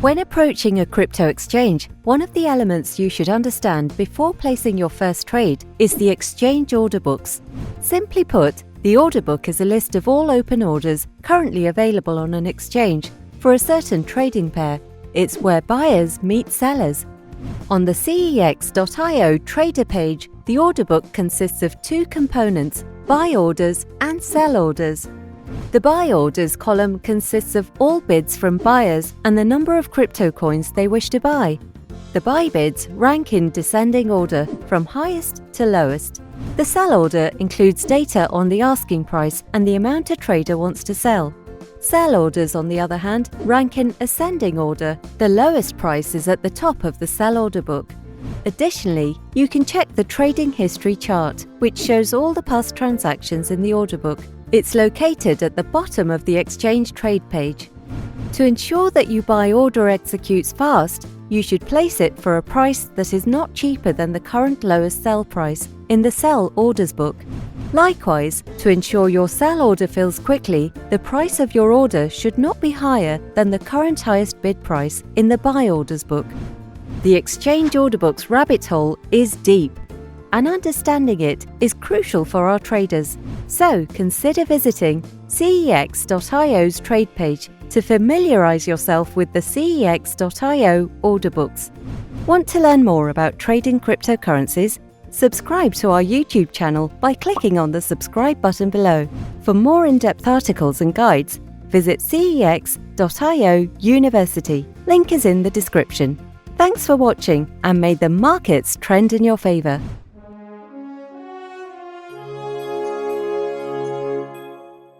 When approaching a crypto exchange, one of the elements you should understand before placing your first trade is the exchange order books. Simply put, the order book is a list of all open orders currently available on an exchange for a certain trading pair. It's where buyers meet sellers. On the CEX.IO trader page, the order book consists of two components: buy orders and sell orders. The buy orders column consists of all bids from buyers and the number of crypto coins they wish to buy. The buy bids rank in descending order from highest to lowest. The sell order includes data on the asking price and the amount a trader wants to sell. Sell orders, on the other hand, rank in ascending order. The lowest price is at the top of the sell order book. Additionally, you can check the trading history chart, which shows all the past transactions in the order book. It's located at the bottom of the exchange trade page. To ensure that your buy order executes fast, you should place it for a price that is not cheaper than the current lowest sell price in the sell orders book. Likewise, to ensure your sell order fills quickly, the price of your order should not be higher than the current highest bid price in the buy orders book. The exchange order book's rabbit hole is deep, and understanding it is crucial for our traders. So consider visiting CEX.IO's trade page to familiarize yourself with the CEX.IO order books. Want to learn more about trading cryptocurrencies? Subscribe to our YouTube channel by clicking on the subscribe button below. For more in-depth articles and guides, visit CEX.IO University. Link is in the description. Thanks for watching, and may the markets trend in your favor.